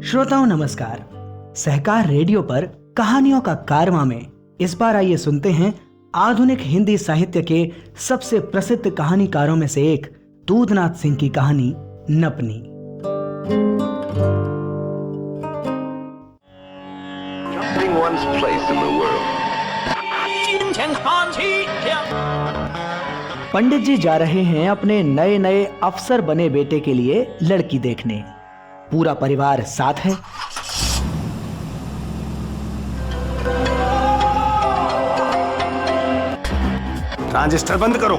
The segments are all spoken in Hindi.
श्रोताओं नमस्कार। सहकार रेडियो पर कहानियों का कारवां में इस बार आइए सुनते हैं आधुनिक हिंदी साहित्य के सबसे प्रसिद्ध कहानीकारों में से एक दूधनाथ सिंह की कहानी नपनी। One's place in the world. पंडित जी जा रहे हैं अपने नए नए अफसर बने बेटे के लिए लड़की देखने। पूरा परिवार साथ है। ट्रांजिस्टर बंद करो।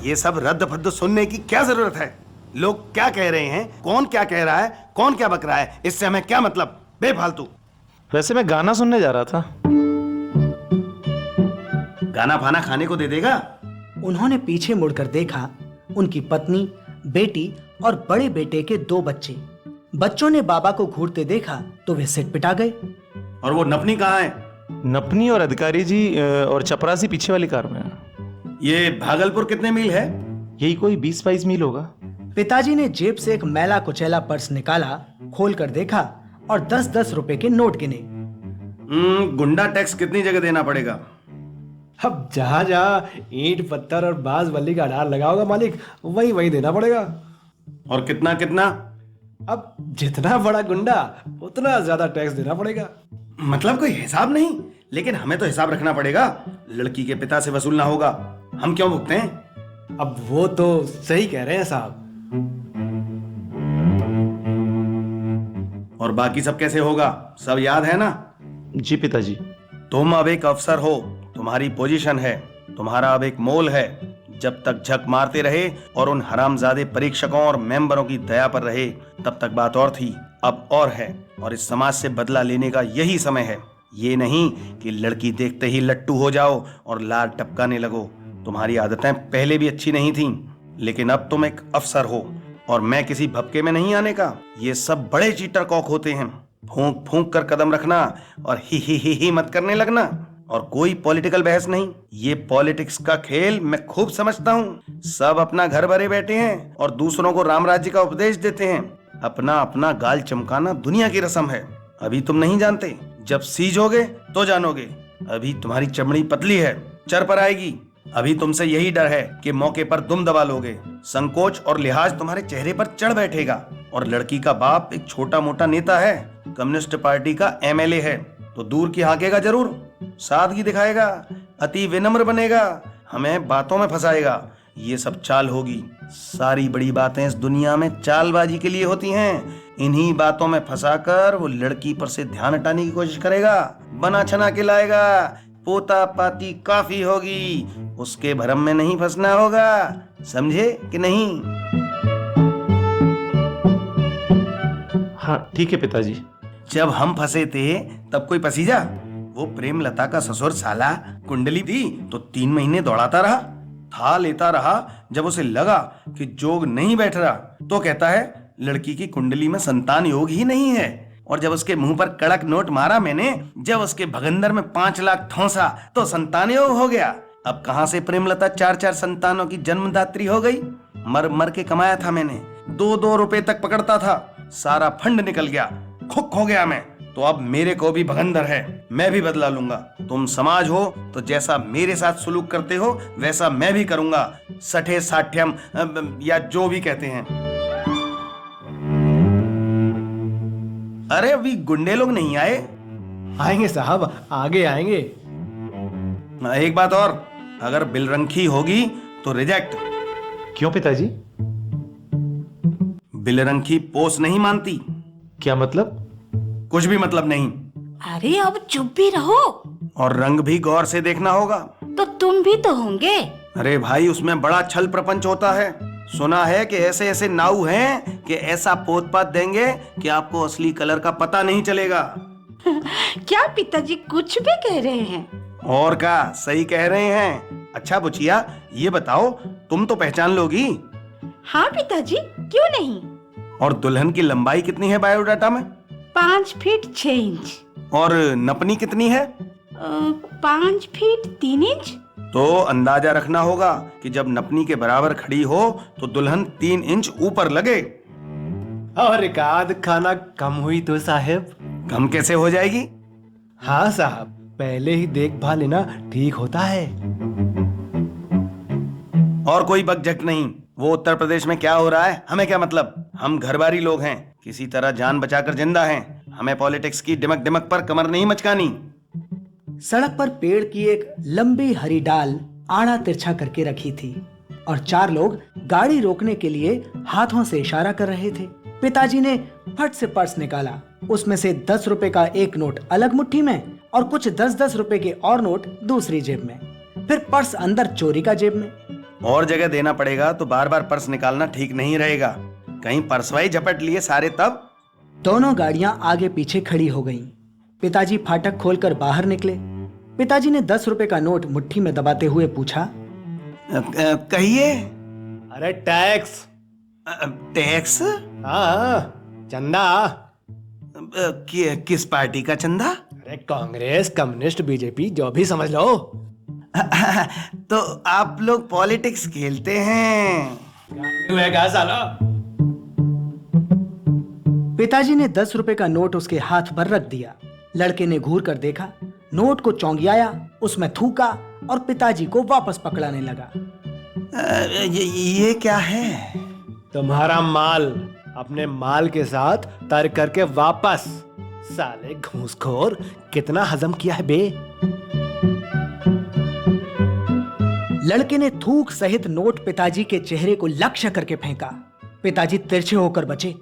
ये सब रद्द फद्द सुनने की क्या जरूरत है? लोग क्या कह रहे हैं, कौन क्या कह रहा है, कौन क्या बक रहा है, इससे हमें क्या मतलब? बेफालतू। वैसे मैं गाना सुनने जा रहा था। गाना फाना खाने को दे देगा? उन्होंने पीछे मुड़कर देखा। उनकी पत्नी, बेटी और बड़े बेटे के 2 बच्चे। बच्चों ने बाबा को घूरते देखा तो वे सिटपिटा गए। और वो नपनी कहाँ है? नपनी और अधिकारी जी और चपरासी पीछे वाली कार में है। ये भागलपुर कितने मील है? यही कोई 20-22 मील होगा। पिताजी ने जेब से एक मैला कुचैला पर्स निकाला, खोल कर देखा और 10-10 रुपए के नोट गिने। गुंडा टैक्स कितनी जगह देना पड़ेगा? अब जहाँ जहाँ ईंट पत्थर और बांस बल्ली का अनार लगा होगा मालिक, वही वही देना पड़ेगा। और कितना कितना? अब जितना बड़ा गुंडा उतना ज्यादा टैक्स देना पड़ेगा। मतलब कोई हिसाब नहीं, लेकिन हमें तो हिसाब रखना पड़ेगा। लड़की के पिता से वसूलना होगा। हम क्यों भुगते हैं? अब वो तो सही कह रहे हैं साहब। और बाकी सब कैसे होगा? सब याद है ना? जी पिताजी। तुम अब एक अफसर हो, तुम्हारी पोजीशन है, तुम्हारा अब एक मोल है। जब तक झक मारते रहे और उन हरामजादे परीक्षकों और मेंबरों की दया पर रहे, तब तक बात और थी, अब और है। और इस समाज से बदला लेने का यही समय है। ये नहीं कि लड़की देखते ही लट्टू हो जाओ और लार टपकाने लगो। तुम्हारी आदतें पहले भी अच्छी नहीं थीं, लेकिन अब तुम एक अफसर हो और मैं किसी भपके में नहीं आने का। ये सब बड़े चीटर कॉक होते हैं। फूंक फूंक कर कदम रखना और ही मत करने लगना। और कोई पॉलिटिकल बहस नहीं। ये पॉलिटिक्स का खेल मैं खूब समझता हूँ। सब अपना घर भरे बैठे हैं और दूसरों को राम राज्य का उपदेश देते हैं। अपना अपना गाल चमकाना दुनिया की रस्म है। अभी तुम नहीं जानते, जब सीजोगे तो जानोगे। अभी तुम्हारी चमड़ी पतली है, चर पर आएगी। अभी तुमसे यही डर है कि मौके पर दुम दबा लोगे। संकोच और लिहाज तुम्हारे चेहरे पर चढ़ बैठेगा। और लड़की का बाप एक छोटा मोटा नेता है, कम्युनिस्ट पार्टी का MLA है, तो दूर की हाकेगा जरूर, सादगी दिखाएगा, अति विनम्र बनेगा, हमें बातों में फंसाएगा। ये सब चाल होगी। सारी बड़ी बातें इस दुनिया में चालबाजी के लिए होती हैं। इन्हीं बातों में फंसाकर वो लड़की पर से ध्यान हटाने की कोशिश करेगा, बना छना के लाएगा। पोता पाती काफी होगी, उसके भरम में नहीं फंसना होगा। समझे कि नहीं? हाँ ठीक है पिताजी। जब हम फंसे थे तब कोई पसीजा? वो प्रेमलता का ससुर साला कुंडली दी तो 3 महीने दौड़ाता रहा, था लेता रहा। जब उसे लगा कि जोग नहीं बैठ रहा तो कहता है लड़की की कुंडली में संतान योग ही नहीं है। और जब उसके मुंह पर कड़क नोट मारा मैंने, जब उसके भगंदर में 5 लाख ठोंसा तो संतान योग हो गया। अब कहां से प्रेमलता 4-4 संतानों की जन्मदात्री हो गई? मर मर के कमाया था मैंने, 2-2 रुपए तक पकड़ता था। सारा फंड निकल गया, खुक हो गया मैं। तो अब मेरे को भी भगंदर है, मैं भी बदला लूंगा। तुम समाज हो तो जैसा मेरे साथ सुलूक करते हो वैसा मैं भी करूंगा। सठे साठ्यम या जो भी कहते हैं। अरे अभी गुंडे लोग नहीं आए? आएंगे साहब, आगे आएंगे। एक बात और, अगर बिलरंखी होगी तो रिजेक्ट। क्यों पिताजी? बिलरंखी पोस नहीं मानती। क्या मतलब? कुछ भी मतलब नहीं। अरे अब चुप भी रहो। और रंग भी गौर से देखना होगा। तो तुम भी तो होंगे। अरे भाई, उसमें बड़ा छल प्रपंच होता है। सुना है कि ऐसे ऐसे नाऊ हैं कि ऐसा पोत पात देंगे कि आपको असली कलर का पता नहीं चलेगा। क्या पिताजी कुछ भी कह रहे हैं? और क्या सही कह रहे हैं। अच्छा बुचिया, ये बताओ, तुम तो पहचान लोगी। हाँ पिताजी, क्यों नहीं। और दुल्हन की लंबाई कितनी है बायोडाटा में? 5 फीट 6 इंच। और नपनी कितनी है? 5 फीट 3 इंच। तो अंदाजा रखना होगा कि जब नपनी के बराबर खड़ी हो तो दुल्हन 3 इंच ऊपर लगे। और एक आध खाना कम हुई तो साहब। कम कैसे हो जाएगी? हाँ साहब, पहले ही देखभाल लेना ठीक होता है। और कोई बकझक नहीं। वो उत्तर प्रदेश में क्या हो रहा है हमें क्या मतलब? हम घरबारी लोग हैं, किसी तरह जान बचाकर जिंदा हैं। हमें पॉलिटिक्स की डिमक डिमक पर कमर नहीं मचकानी। सड़क पर पेड़ की एक लंबी हरी डाल आड़ा तिरछा करके रखी थी और 4 लोग गाड़ी रोकने के लिए हाथों से इशारा कर रहे थे। पिताजी ने फट से पर्स निकाला, उसमें से 10 रुपए का एक नोट अलग मुट्ठी में और कुछ 10-10 रुपए के और नोट दूसरी जेब में, फिर पर्स अंदर चोरी का जेब में। और जगह देना पड़ेगा तो बार बार पर्स निकालना ठीक नहीं रहेगा। कहीं पर्सवाई झपट लिए सारे तब। दोनों गाड़ियां आगे पीछे खड़ी हो गईं। पिताजी फाटक खोलकर बाहर निकले। पिताजी ने 10 रुपए का नोट मुट्ठी में दबाते हुए पूछा, कहिए। अरे टैक्स। टैक्स? हाँ, चंदा। किस पार्टी का चंदा? अरे कांग्रेस, कम्युनिस्ट, बीजेपी, जो भी समझ लो। तो आप लोग पॉलिटिक्स खेलते हैं? साला। पिताजी ने 10 रुपए का नोट उसके हाथ पर रख दिया। लड़के ने घूर कर देखा, नोट को चौंधियाया, उसमें थूका और पिताजी को वापस पकड़ाने लगा। ये क्या है? तुम्हारा माल। अपने माल के साथ तर्क करके वापस। साले घूसखोर, कितना हजम किया है बे। लड़के ने थूक सहित नोट पिताजी के चेहरे को लक्ष्य करके फेंका। पिताजी तिरछे होकर बचे।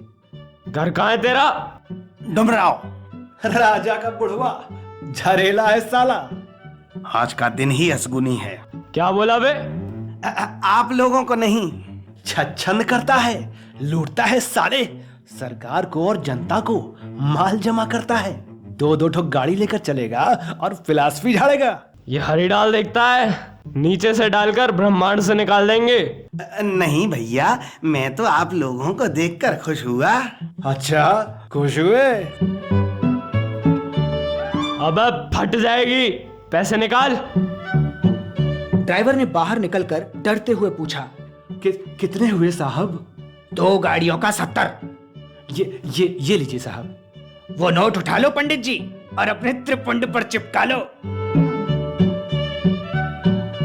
घर कहाँ है तेरा? डुमराव। राजा का बुढ़वा, झरेला है साला। आज का दिन ही असगुनी है। क्या बोला बे? आप लोगों को नहीं। छछन करता है, लूटता है साले। सरकार को और जनता को माल जमा करता है। 2-2 ठो गाड़ी लेकर चलेगा और फिलॉसफी झाड़ेगा। ये हरी डाल देखता है, नीचे से डालकर ब्रह्मांड से निकाल देंगे। नहीं भैया, मैं तो आप लोगों को देखकर खुश हुआ। अच्छा, खुश हुए? अबे फट जाएगी, पैसे निकाल। ड्राइवर ने बाहर निकलकर डरते हुए पूछा, कितने हुए साहब? 2 गाड़ियों का 70। ये लीजिए साहब। वो नोट उठा लो पंडित जी और अपने त्रिपुंड पर चिपका लो।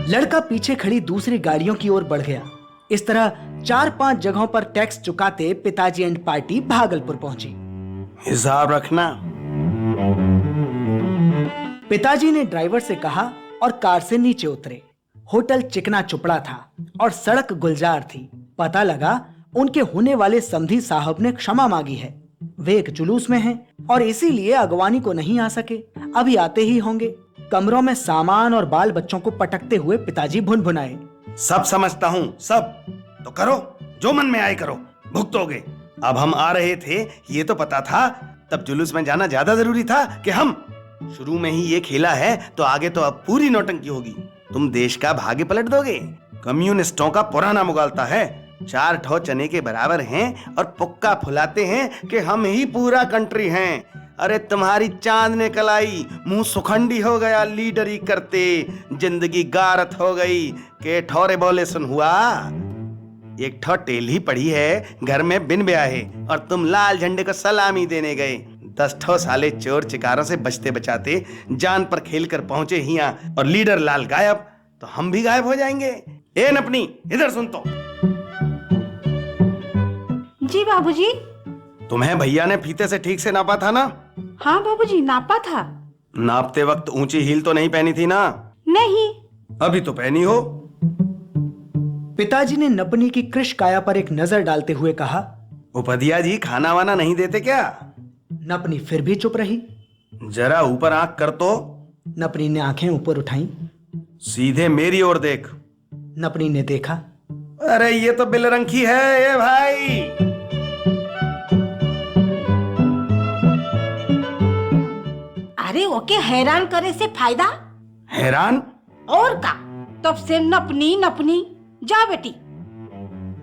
लड़का पीछे खड़ी दूसरी गाड़ियों की ओर बढ़ गया। इस तरह 4-5 जगहों पर टैक्स चुकाते पिताजी एंड पार्टी भागलपुर पहुंची। हिसाब रखना। पिताजी ने ड्राइवर से कहा और कार से नीचे उतरे। होटल चिकना चुपड़ा था और सड़क गुलजार थी। पता लगा उनके होने वाले समधी साहब ने क्षमा मांगी है। वे एक जुलूस में हैं और इसीलिए अगवानी को नहीं आ सके। अभी आते ही होंगे। कमरों में सामान और बाल बच्चों को पटकते हुए पिताजी भुनभुनाए, सब समझता हूँ, सब तो करो, जो मन में आए करो, भुगतोगे। अब हम आ रहे थे ये तो पता था, तब जुलूस में जाना ज्यादा जरूरी था कि हम शुरू में ही ये खेला है तो आगे तो अब पूरी नौटंकी होगी। तुम देश का भाग्य पलट दोगे। कम्युनिस्टों का पुराना मुगालता है, 4 ठो चने के बराबर हैं और पुक्का फुलाते हैं कि हम ही पूरा कंट्री हैं। अरे तुम्हारी चांद ने कलाई, मुंह सुखंडी हो गया लीडरी करते, जिंदगी गारत हो गई के ठौरे बोले सुन हुआ। एक ठो टेल ही पड़ी है घर में बिन ब्याहे और तुम लाल झंडे को सलामी देने गए। 10 ठो साले चोर चिकारों से बचते बचाते जान पर खेल कर पहुंचे हियां और लीडर लाल गायब, तो हम भी गायब हो जाएंगे। ए नपनी, इधर सुन तो। जी बाबूजी। तुम्हें भैया ने फीते से ठीक से नापा था ना? हाँ बाबूजी, नापा था। नापते वक्त ऊंची हील तो नहीं पहनी थी ना? नहीं। अभी तो पहनी हो। पिताजी ने नपनी की कृश काया पर एक नजर डालते हुए कहा, उपधिया जी खाना वाना नहीं देते क्या? नपनी फिर भी चुप रही। जरा ऊपर आंख कर तो। नपनी ने आंखें ऊपर उठाई। सीधे मेरी ओर देख। नपनी ने देखा। अरे ये तो बिलरंखी है ये भाई। अरे ओके हैरान करे से फायदा? हैरान? और का? तब से नपनी नपनी। जा बेटी।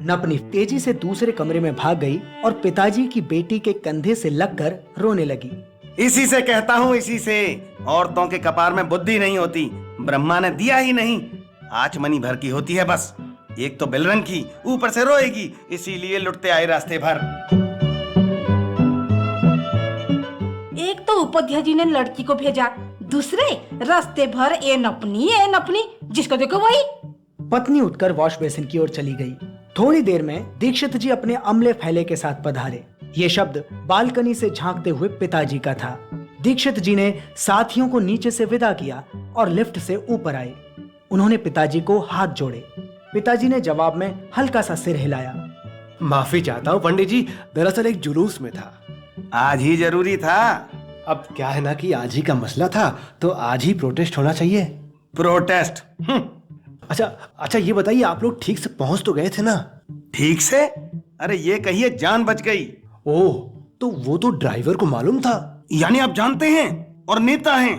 नपनी तेजी से दूसरे कमरे में भाग गई और पिताजी की बेटी के कंधे से लगकर रोने लगी। इसी से कहता हूँ, इसी से। औरतों के कपार में बुद्धि नहीं होती, ब्रह्मा ने दिया ही नहीं। आचमनी भर की होती है बस। एक तो बिलरंग की, ऊपर से रोएगी, इसीलिए लुटते आए रास्ते भर। तो उपाध्याय जी ने लड़की को भेजा, दूसरे रास्ते भर ए नपनी जिसको देखो वही। पत्नी उठकर वॉश बेसिन की ओर चली गई। थोड़ी देर में दीक्षित जी अपने अमले फैले के साथ पधारे। ये शब्द बालकनी से झांकते हुए पिताजी का था। दीक्षित जी ने साथियों को नीचे से विदा किया और लिफ्ट से ऊपर आए। उन्होंने पिताजी को हाथ जोड़े। पिताजी ने जवाब में हल्का सा सिर हिलाया। माफी चाहता हूँ पंडित जी, दरअसल एक जुलूस में था। आज ही जरूरी था। अब क्या है ना कि आज ही का मसला था तो आज ही प्रोटेस्ट होना चाहिए। प्रोटेस्ट? अच्छा ये बताइए, आप लोग ठीक से पहुंच तो गए थे ना? ठीक से? अरे ये कहिए जान बच गई। ओह, तो वो तो ड्राइवर को मालूम था। यानी आप जानते हैं और नेता हैं।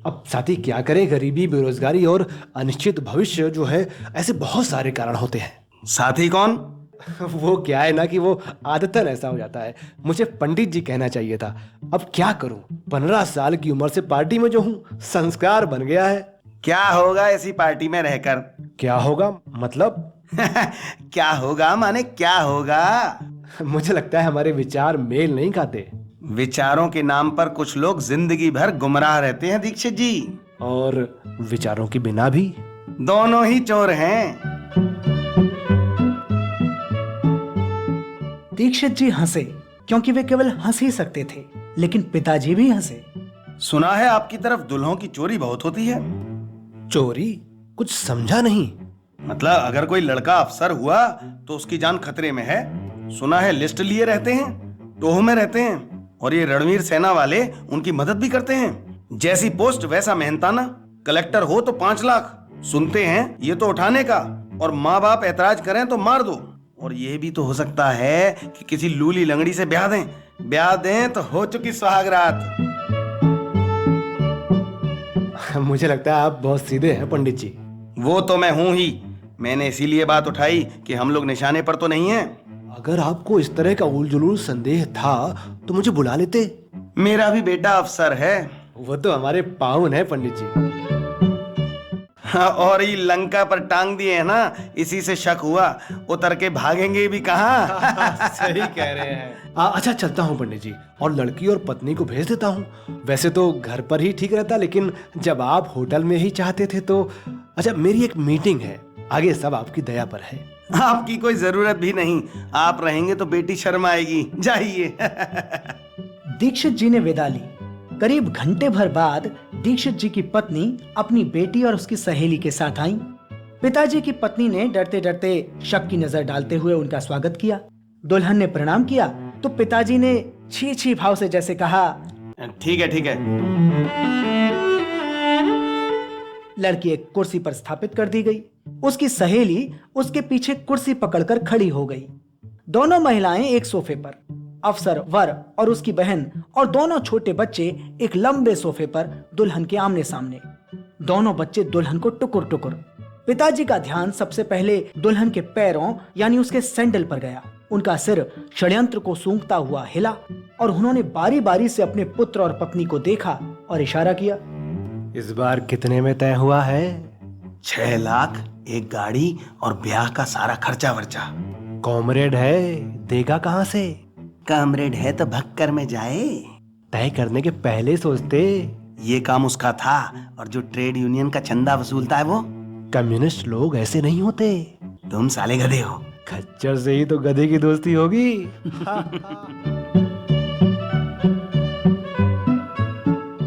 अब साथी क्या करें, गरीबी, बेरोजगारी और अनिश्चित भविष्य जो है, ऐसे बहुत सारे कारण होते हैं। साथी कौन? वो क्या है ना कि वो आदतन ऐसा हो जाता है। मुझे पंडित जी कहना चाहिए था। अब क्या करूं, 15 साल की उम्र से पार्टी में जो हूं, संस्कार बन गया है। क्या होगा ऐसी पार्टी में रहकर? क्या होगा मतलब? क्या होगा माने क्या होगा? मुझे लगता है हमारे विचार मेल नहीं खाते। विचारों के नाम पर कुछ लोग जिंदगी भर गुमराह रहते हैं दीक्षित जी। और विचारों के बिना भी? दोनों ही चोर हैं। दीक्षित जी हंसे, क्योंकि वे केवल हंस ही सकते थे, लेकिन पिताजी भी हंसे। सुना है आपकी तरफ दुल्हों की चोरी बहुत होती है। चोरी? कुछ समझा नहीं। मतलब अगर कोई लड़का अफसर हुआ तो उसकी जान खतरे में है। सुना है लिस्ट लिए रहते हैं, टोह में रहते हैं, और ये रणवीर सेना वाले उनकी मदद भी करते हैं। जैसी पोस्ट वैसा मेहनताना। कलेक्टर हो तो 5 लाख। सुनते हैं ये तो उठाने का, और माँ बाप ऐतराज करें तो मार दो। और ये भी तो हो सकता है कि किसी लूली लंगड़ी से ब्याह दें तो हो चुकी सुहागरात। मुझे लगता है आप बहुत सीधे हैं पंडित जी। वो तो मैं हूं ही। मैंने इसीलिए बात उठाई कि हम लोग निशाने पर तो नहीं हैं। अगर आपको इस तरह का उलझुल संदेह था तो मुझे बुला लेते। मेरा भी बेटा अफसर है। वो तो हमारे पाहुन है पंडित जी। हाँ, और ये लंका पर टांग दिए है ना, इसी से शक हुआ। उतर के भागेंगे भी कहाँ। सही कह रहे हैं। अच्छा चलता हूँ पंडित जी, और लड़की और पत्नी को भेज देता हूँ। वैसे तो घर पर ही ठीक रहता, लेकिन जब आप होटल में ही चाहते थे तो। अच्छा, मेरी एक मीटिंग है, आगे सब आपकी दया पर है। आपकी कोई जरूरत भी नहीं। आप रहेंगे तो बेटी शर्म आएगी। जाइए। दीक्षित जी ने विदा ली। करीब घंटे भर बाद दीक्षित जी की पत्नी अपनी बेटी और उसकी सहेली के साथ आई। पिताजी की पत्नी ने डरते डरते शक की नजर डालते हुए उनका स्वागत किया। दुल्हन ने प्रणाम किया तो पिताजी ने छी छी भाव से जैसे कहा, ठीक है ठीक है। लड़की एक कुर्सी पर स्थापित कर दी गई। उसकी सहेली उसके पीछे कुर्सी पकड़कर खड़ी हो गई। दोनों महिलाएं एक सोफे पर, अफसर वर और उसकी बहन और दोनों छोटे बच्चे एक लंबे सोफे पर दुल्हन के आमने सामने। दोनों बच्चे दुल्हन को टुकुर टुकुर। पिताजी का ध्यान सबसे पहले दुल्हन के पैरों यानी उसके सैंडल पर गया। उनका सिर षड्यंत्र को सूंघता हुआ हिला और उन्होंने बारी बारी से अपने पुत्र और पत्नी को देखा और इशारा किया। इस बार कितने में तय हुआ है? 6 लाख, एक गाड़ी और ब्याह का सारा खर्चा वर्चा। कॉमरेड है, देगा कहाँ से? कामरेड है तो भक्कर में जाए। तय करने के पहले सोचते। ये काम उसका था, और जो ट्रेड यूनियन का चंदा वसूलता है वो। कम्युनिस्ट लोग ऐसे नहीं होते। तुम साले गधे हो। खच्चर से ही तो गधे की दोस्ती होगी।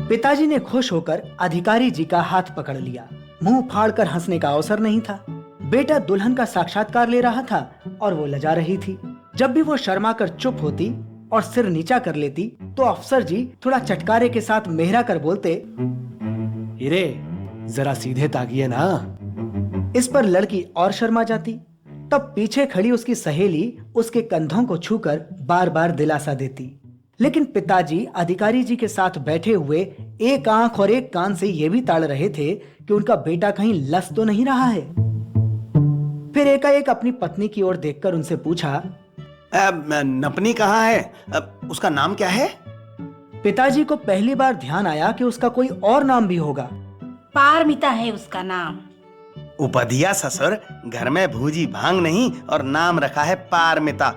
पिताजी ने खुश होकर अधिकारी जी का हाथ पकड़ लिया। मुंह फाड़कर हंसने का अवसर नहीं था। बेटा दुल्हन का साक्षात्कार ले रहा था और वो लजा रही थी। जब भी वो शर्मा कर चुप होती और सिर नीचा कर लेती तो अफसर जी थोड़ा चटकारे के साथ मेहरा कर बोलते, हिरे जरा सीधे ताकिए ना। इस पर लड़की और शर्मा जाती। तब पीछे खड़ी उसकी सहेली उसके कंधों को छूकर बार बार दिलासा देती। लेकिन पिताजी अधिकारी जी के साथ बैठे हुए एक आंख और एक कान से ये भी ताड़ रहे थे कि उनका बेटा कहीं लस तो नहीं रहा है। फिर एकाएक अपनी पत्नी की ओर देखकर उनसे पूछा, नपनी कहाँ है? उसका नाम क्या है? पिताजी को पहली बार ध्यान आया कि उसका कोई और नाम भी होगा। पारमिता है उसका नाम। उपधिया ससुर, घर में भूजी भांग नहीं और नाम रखा है पारमिता।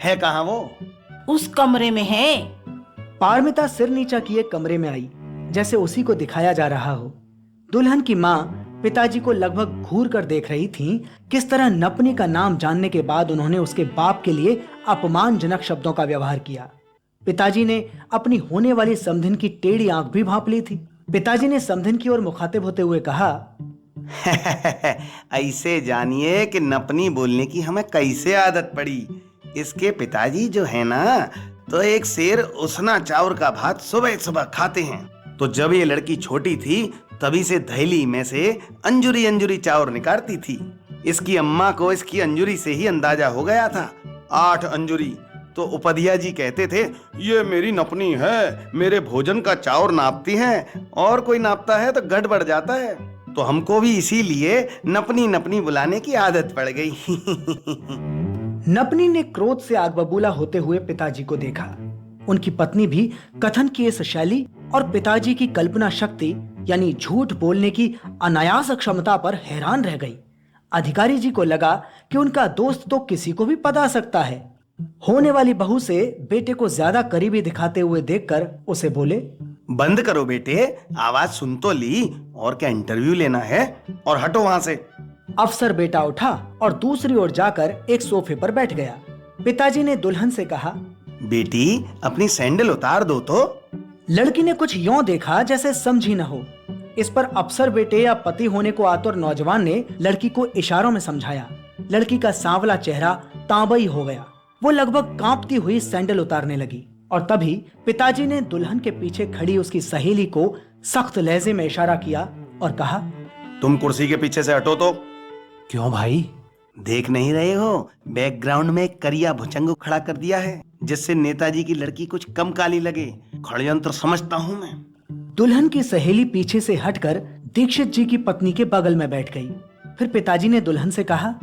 है कहाँ वो? उस कमरे में है। पारमिता सिर नीचा किए कमरे में आई, जैसे उसी को दिखाया जा रहा हो। दुल्हन की माँ पिताजी को लगभग घूर कर देख रही थीं, किस तरह नपनी का नाम जानने के बाद उन्होंने उसके बाप के लिए अपमानजनक शब्दों का व्यवहार किया। पिताजी ने अपनी होने वाली समधिन की टेढ़ी आंख भी भांप ली थी। पिताजी ने समधिन की ओर मुखातिब होते हुए कहा, ऐसे जानिए कि नपनी बोलने की हमें कैसे आदत पड़ी। इसके पिताजी जो है ना, तो एक शेर उसना चावल का भात सुबह सुबह खाते हैं। तो जब ये लड़की छोटी थी तभी से थैली में से अंजुरी अंजुरी चावल निकालती थी। इसकी अम्मा को इसकी अंजुरी से ही अंदाजा हो गया था। 8 अंजुरी। तो उपधिया जी कहते थे, ये मेरी नपनी है, मेरे भोजन का चावल नापती है, और कोई नापता है तो गड़बड़ जाता है। तो हमको भी इसीलिए नपनी नपनी बुलाने की आदत पड़ गई। नपनी ने क्रोध से आग बबूला होते हुए पिताजी को देखा। उनकी पत्नी भी कथन की इस शैली और पिताजी की कल्पना शक्ति यानी झूठ बोलने की अनायास क्षमता पर हैरान रह गई। अधिकारी जी को लगा कि उनका दोस्त तो किसी को भी पता सकता है। होने वाली बहू से बेटे को ज्यादा करीबी दिखाते हुए देखकर उसे बोले, बंद करो बेटे, आवाज सुन तो ली, और क्या इंटरव्यू लेना है, और हटो वहां से। अफसर बेटा उठा और दूसरी ओर जाकर एक सोफे पर बैठ गया। पिताजी ने दुल्हन से कहा, बेटी अपनी सैंडल उतार दो तो। लड़की ने कुछ यों देखा जैसे समझी न हो। इस पर अफसर बेटे या पति होने को आतुर नौजवान ने लड़की को इशारों में समझाया। लड़की का सांवला चेहरा तांबई हो गया। वो लगभग कांपती हुई सैंडल उतारने लगी और तभी पिताजी ने दुल्हन के पीछे खड़ी उसकी सहेली को सख्त लहजे में इशारा किया और कहा, तुम कुर्सी के पीछे से हटो तो। क्यों भाई? देख नहीं रहे हो, बैकग्राउंड में एक करिया भुजंग खड़ा कर दिया है, जिससे नेताजी की लड़की कुछ कम काली लगे। षड्यंत्र समझता हूँ मैं। दुल्हन की सहेली पीछे से हटकर दीक्षित जी की पत्नी के बगल में बैठ गई। फिर पिताजी ने दुल्हन से कहा,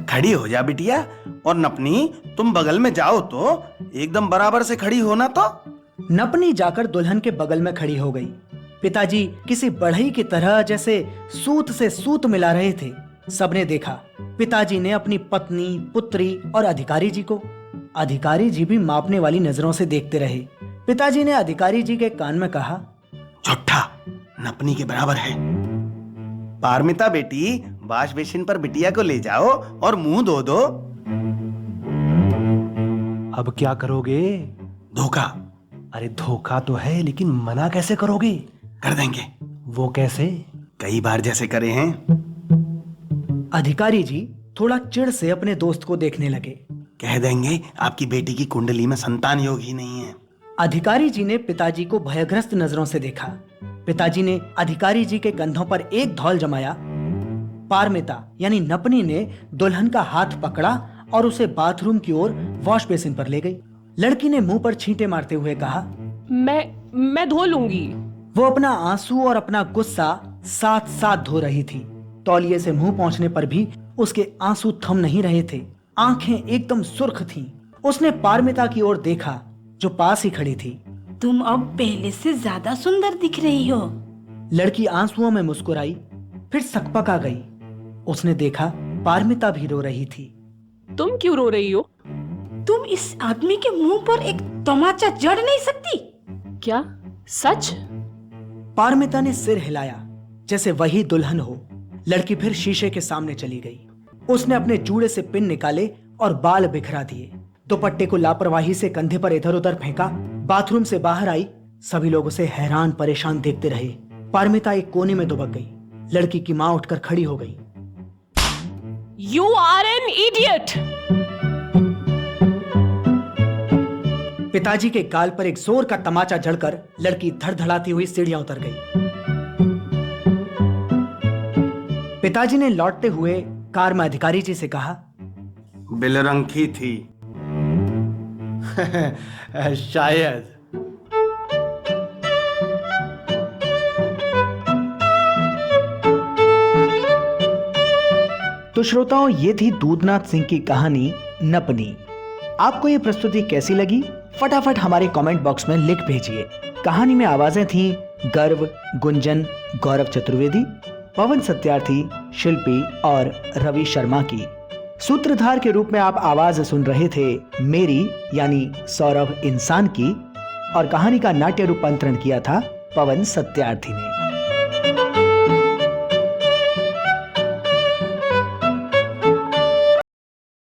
खड़ी हो जा बिटिया, और नपनी तुम बगल में जाओ तो, एकदम बराबर से खड़ी होना तो। नपनी जाकर दुल्हन के बगल में खड़ी हो गई। पिताजी किसी बढ़ई की तरह जैसे सूत से सूत मिला रहे थे। सबने देखा। पिताजी ने अपनी पत्नी, पुत्री और अधिकारी जी को। अधिकारी जी भी मापने वाली नजरों से देखते रहे। पिताजी ने अधिकारी जी के कान में कहा, झूठा नपनी के बराबर है। पारमिता बेटी, वाश बेसिन पर बिटिया को ले जाओ और मुंह धो दो। अब क्या करोगे? धोखा। अरे धोखा तो है, लेकिन मना कैसे करोगे? कर देंगे। वो कैसे? कई बार जैसे करे हैं। अधिकारी जी थोड़ा चिढ़ से अपने दोस्त को देखने लगे। कह देंगे आपकी बेटी की कुंडली में संतान योग ही नहीं है। अधिकारी जी ने पिताजी को भयग्रस्त नजरों से देखा। पिताजी ने अधिकारी जी के कंधों पर एक धौल जमाया। पारमिता यानी नपनी ने दुल्हन का हाथ पकड़ा और उसे बाथरूम की ओर वॉश बेसिन पर ले गई। लड़की ने मुंह पर छींटे मारते हुए कहा, मैं धो लूंगी। वो अपना आंसू और अपना गुस्सा साथ साथ धो रही थी। तौलिए से मुंह पहुंचने पर भी उसके आंसू थम नहीं रहे थे। आंखें एकदम सुर्ख थीं। उसने पारमिता की ओर देखा जो पास ही खड़ी थी। तुम अब पहले से ज्यादा सुंदर दिख रही हो। लड़की आंसुओं में मुस्कुराई, फिर सकपका गई। उसने देखा पारमिता भी रो रही थी। तुम क्यों रो रही हो? तुम इस आदमी के मुंह पर एक तमाचा जड़ नहीं सकती? क्या सच? पारमिता ने सिर हिलाया जैसे वही दुल्हन हो। लड़की फिर शीशे के सामने चली गई। उसने अपने जूड़े से पिन निकाले और बाल बिखरा दिए। दुपट्टे को लापरवाही से कंधे पर इधर उधर फेंका। बाथरूम से बाहर आई। सभी लोग उसे हैरान परेशान देखते रहे। पारमिता एक कोने में दुबक गई। लड़की की मां उठकर खड़ी हो गई। You are an idiot! पिताजी के गाल पर एक जोर का तमाचा जड़कर लड़की धड़धड़ाती हुई सीढ़ियां उतर गई। पिताजी ने लौटते हुए कार में अधिकारी जी से कहा, बिलरंखी थी। शायद। तो श्रोताओं, ये थी दूधनाथ सिंह की कहानी नपनी। आपको ये प्रस्तुति कैसी लगी? फटाफट हमारे कमेंट बॉक्स में लिख भेजिए। कहानी में आवाजें थीं गर्व, गुंजन, गौरव चतुर्वेदी, पवन सत्यार्थी, शिल्पी और रवि शर्मा की। सूत्रधार के रूप में आप आवाज सुन रहे थे मेरी यानी सौरभ इंसान की, और कहानी का नाट्य रूपांतरण किया था पवन सत्यार्थी ने।